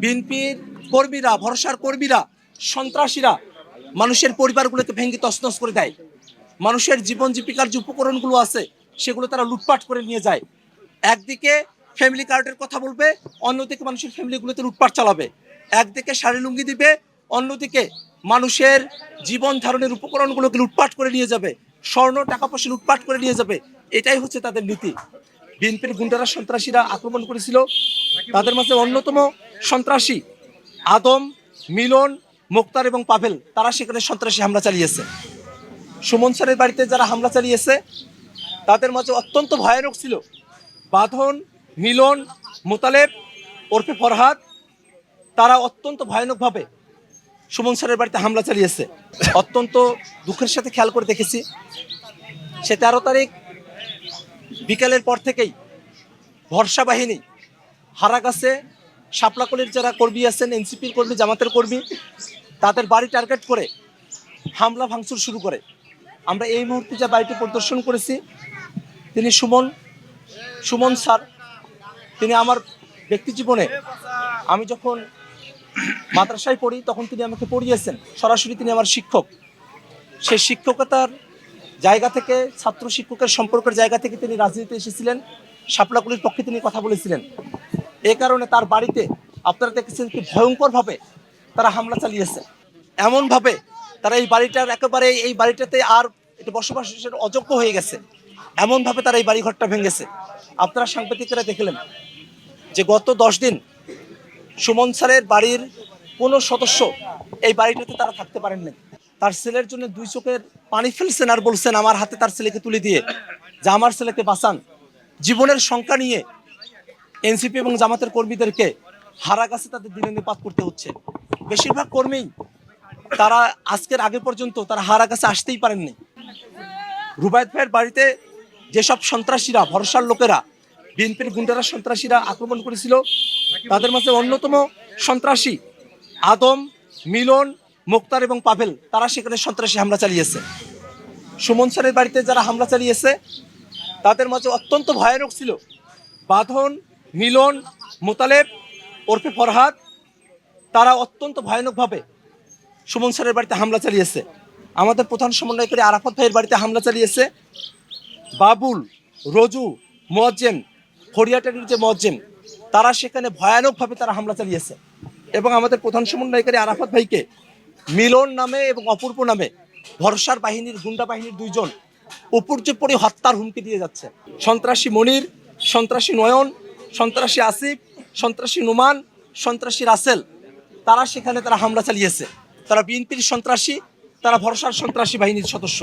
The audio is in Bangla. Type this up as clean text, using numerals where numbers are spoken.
বিএনপির কর্মীরা, ভরসার কর্মীরা, সন্ত্রাসীরা মানুষের পরিবারগুলোকে ভেঙে তছনছ করে দেয়। মানুষের জীবন জীবিকার যে উপকরণগুলো আছে সেগুলো তারা লুটপাট করে নিয়ে যায়। একদিকে ফ্যামিলি কার্ডের কথা বলবে, অন্যদিকে মানুষের ফ্যামিলিগুলোতে লুটপাট চালাবে। একদিকে শাড়ি লুঙ্গি দিবে, অন্যদিকে মানুষের জীবন ধারণের উপকরণগুলোকে লুটপাট করে নিয়ে যাবে, স্বর্ণ টাকা পয়সা লুটপাট করে নিয়ে যাবে। এটাই হচ্ছে তাদের নীতি। বিএনপির গুন্ডারা, সন্ত্রাসীরা আক্রমণ করেছিল, তাদের মাঝে অন্যতম সন্ত্রাসী আদম, মিলন, মোক্তার এবং পাভেল, তারা সেখানে সন্ত্রাসী হামলা চালিয়েছে। সুমন স্যারের বাড়িতে যারা হামলা চালিয়েছে তাদের মাঝে অত্যন্ত ভয়ানক ছিল বাঁধন, মিলন, মোতালেব ওরফে ফরহাদ। তারা অত্যন্ত ভয়ানকভাবে সুমন স্যারের বাড়িতে হামলা চালিয়েছে। অত্যন্ত দুঃখের সাথে খেয়াল করে দেখেছি, সে 13 তারিখ বিকেলের পর থেকেই ভরসা বাহিনী হারাগাছে শাপলাকলির যারা কর্মী আছেন, এনসিপির কর্মী, জামাতের কর্মী, তাদের বাড়ি টার্গেট করে হামলা ভাঙচুর শুরু করে। আমরা এই মুহূর্তে যে বাড়িটি পরিদর্শন করেছি, তিনি সুমন স্যার, তিনি আমার ব্যক্তি জীবনে, আমি যখন মাদ্রাসায় পড়ি তখন তিনি আমাকে পড়িয়েছেন, সরাসরি তিনি আমার শিক্ষক। সেই শিক্ষকতার জায়গা থেকে, ছাত্র শিক্ষকের সম্পর্কের জায়গা থেকে তিনি রাজনীতিতে এসেছিলেন, শাপলাকলির পক্ষে তিনি কথা বলেছিলেন। এ কারণে তার বাড়িতে আপনারা দেখেছেন কি ভয়ঙ্করভাবে তারা হামলা চালিয়েছে। এমনভাবে তারা এই বাড়িটার একেবারে, এই বাড়িটাতে আর এটা বসবাসের অযোগ্য হয়ে গেছে, এমনভাবে তারা এই বাড়িঘরটা ভেঙেছে। আপনারা সাংবাদিকেরা দেখলেন যে গত 10 দিন সুমন স্যারের বাড়ির কোনো সদস্য এই বাড়িটাতে তারা থাকতে পারেননি। তার ছেলের জন্য 2 চোখের পানি ফেলছেন আর বলছেন আমার হাতে তার ছেলেকে তুলে দিয়ে যে আমার ছেলেকে বাঁচান। জীবনের সংখ্যা নিয়ে এনসিপি এবং জামাতের কর্মীদেরকে হারাগাছে তাদের দিনে নিপাত করতে হচ্ছে। বেশিরভাগ কর্মী তারা আজকের আগে পর্যন্ত তারা হারাগাছে আসতেই পারেননি। রুবায়েত ভাইয়ের বাড়িতে যেসব সন্ত্রাসীরা, ভরসার লোকেরা, বিএনপির গুন্ডারা, সন্ত্রাসীরা আক্রমণ করেছিল, তাদের মাঝে অন্যতম সন্ত্রাসী আদম, মিলন, মোক্তার এবং পাভেল, তারা সেখানে সন্ত্রাসী হামলা চালিয়েছে। সুমন স্যারের বাড়িতে যারা হামলা চালিয়েছে তাদের মাঝে অত্যন্ত ভয়ানক ছিল বাঁধন, মিলন, মোতালেব ওরফে ফরহাদ। তারা অত্যন্ত ভয়ানকভাবে সুমন স্যারের বাড়িতে হামলা চালিয়েছে। আমাদের প্রধান সমন্বয়কারী আরাফাত ভাইয়ের বাড়িতে হামলা চালিয়েছে। বাবুল, রজু, মোয়াজ্জেম, ফরিয়াটারির যে মোয়াজ্জেম, তারা সেখানে ভয়ানকভাবে তারা হামলা চালিয়েছে। এবং আমাদের প্রধান সমন্বয়কারী আরাফাত ভাইকে মিলন নামে এবং অপূর্ব নামে ভরসার বাহিনীর, গুন্ডা বাহিনীর 2 জন উপর্যুপরি হত্যার হুমকি দিয়ে যাচ্ছে। সন্ত্রাসী মনির, সন্ত্রাসী নয়ন, সন্ত্রাসী আসিফ, সন্ত্রাসী নোমান, সন্ত্রাসী রাসেল, তারা সেখানে তারা হামলা চালিয়েছে। তারা বিএনপির সন্ত্রাসী, তারা ভরসার সন্ত্রাসী বাহিনীর সদস্য।